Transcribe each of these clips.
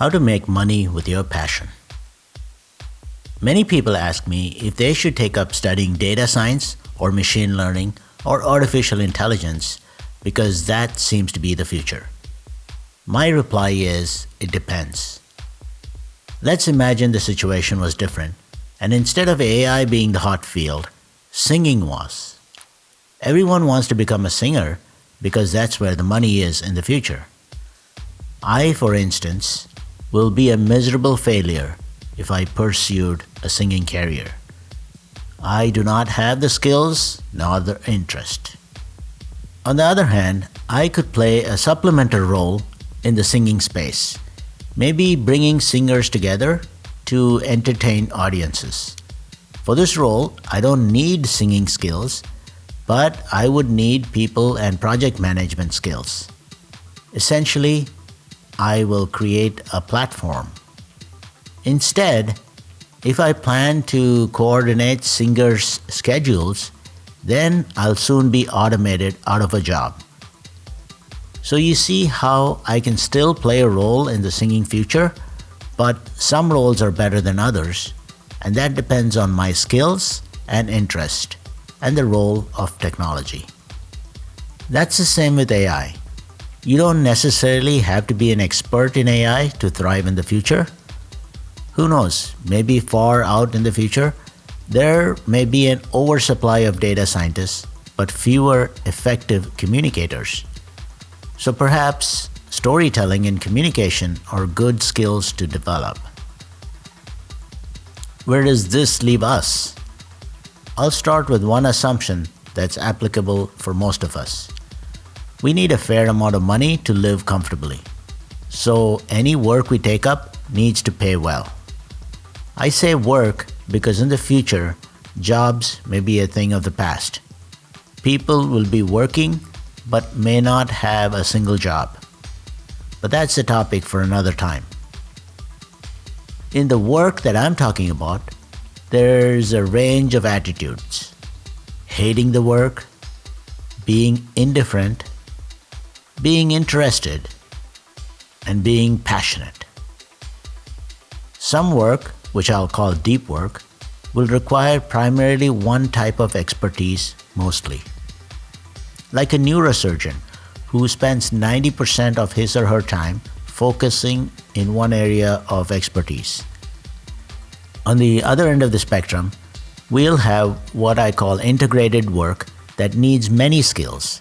How to make money with your passion. Many people ask me if they should take up studying data science or machine learning or artificial intelligence because that seems to be the future. My reply is, it depends. Let's imagine the situation was different, and instead of AI being the hot field, singing was. Everyone wants to become a singer because that's where the money is in the future. I, for instance, will be a miserable failure if I pursued a singing career. I do not have the skills nor the interest. On the other hand, I could play a supplemental role in the singing space, maybe bringing singers together to entertain audiences. For this role, I don't need singing skills, but I would need people and project management skills. Essentially, I will create a platform. Instead, if I plan to coordinate singers' schedules, then I'll soon be automated out of a job. So you see how I can still play a role in the singing future, but some roles are better than others, and that depends on my skills and interest and the role of technology. That's the same with AI. You don't necessarily have to be an expert in AI to thrive in the future. Who knows, maybe far out in the future, there may be an oversupply of data scientists, but fewer effective communicators. So perhaps storytelling and communication are good skills to develop. Where does this leave us? I'll start with one assumption that's applicable for most of us. We need a fair amount of money to live comfortably. So any work we take up needs to pay well. I say work because in the future, jobs may be a thing of the past. People will be working but may not have a single job. But that's a topic for another time. In the work that I'm talking about, there's a range of attitudes. Hating the work, being indifferent, being interested, and being passionate. Some work, which I'll call deep work, will require primarily one type of expertise mostly. Like a neurosurgeon who spends 90% of his or her time focusing in one area of expertise. On the other end of the spectrum, we'll have what I call integrated work that needs many skills,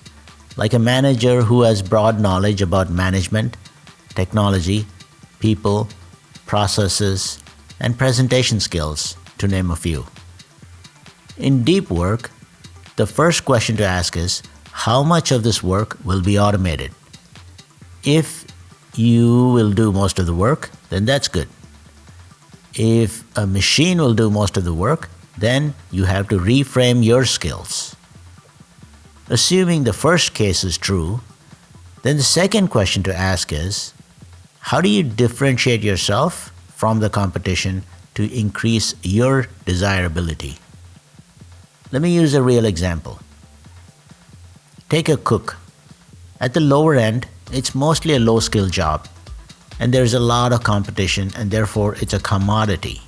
like a manager who has broad knowledge about management, technology, people, processes, and presentation skills, to name a few. In deep work, the first question to ask is, how much of this work will be automated? If you will do most of the work, then that's good. If a machine will do most of the work, then you have to reframe your skills. Assuming the first case is true, then the second question to ask is, how do you differentiate yourself from the competition to increase your desirability? Let me use a real example. Take a cook. At the lower end, it's mostly a low-skill job, and there's a lot of competition, and therefore it's a commodity.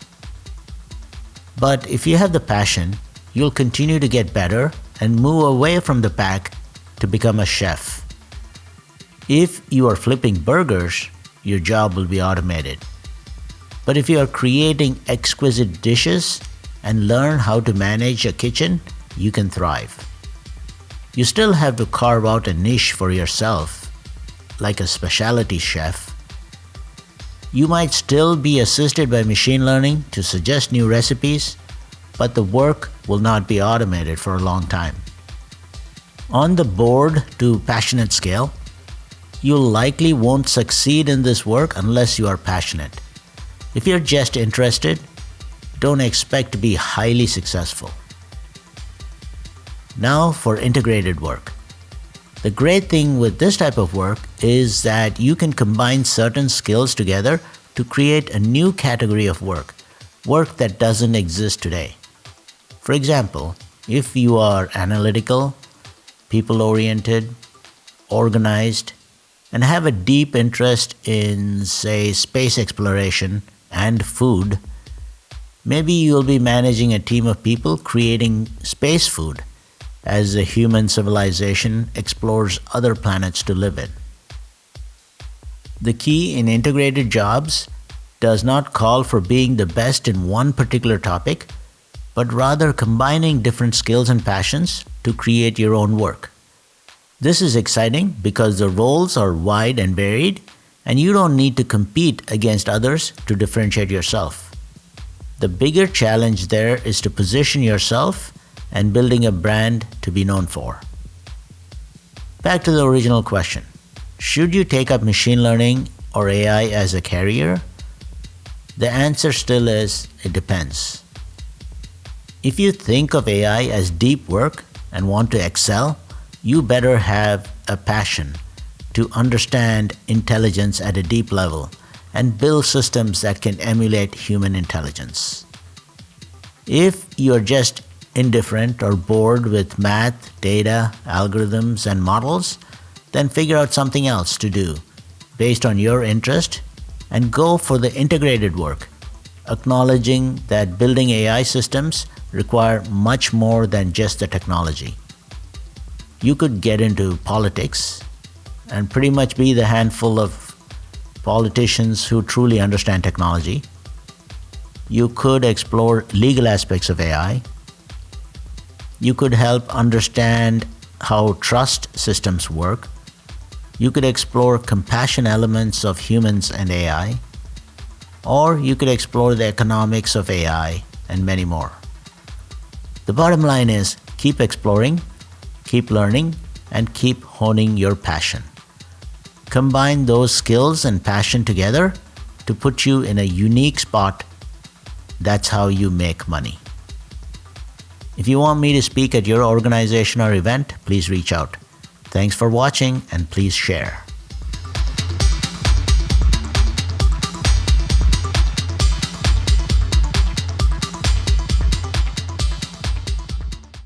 But if you have the passion, you'll continue to get better and move away from the pack to become a chef. If you are flipping burgers, your job will be automated. But if you are creating exquisite dishes and learn how to manage a kitchen, you can thrive. You still have to carve out a niche for yourself, like a specialty chef. You might still be assisted by machine learning to suggest new recipes, but the work will not be automated for a long time. On the bored to passionate scale, you likely won't succeed in this work unless you are passionate. If you're just interested, don't expect to be highly successful. Now for integrated work. The great thing with this type of work is that you can combine certain skills together to create a new category of work that doesn't exist today. For example, if you are analytical, people-oriented, organized, and have a deep interest in, say, space exploration and food, maybe you'll be managing a team of people creating space food as the human civilization explores other planets to live in. The key in integrated jobs does not call for being the best in one particular topic, but rather combining different skills and passions to create your own work. This is exciting because the roles are wide and varied, and you don't need to compete against others to differentiate yourself. The bigger challenge there is to position yourself and building a brand to be known for. Back to the original question. Should you take up machine learning or AI as a career? The answer still is, it depends. If you think of AI as deep work and want to excel, you better have a passion to understand intelligence at a deep level and build systems that can emulate human intelligence. If you're just indifferent or bored with math, data, algorithms, and models, then figure out something else to do based on your interest and go for the integrated work, acknowledging that building AI systems require much more than just the technology. You could get into politics and pretty much be the handful of politicians who truly understand technology. You could explore legal aspects of AI. You could help understand how trust systems work. You could explore compassion elements of humans and AI, or you could explore the economics of AI and many more. The bottom line is keep exploring, keep learning, and keep honing your passion. Combine those skills and passion together to put you in a unique spot. That's how you make money. If you want me to speak at your organization or event, please reach out. Thanks for watching, and please share.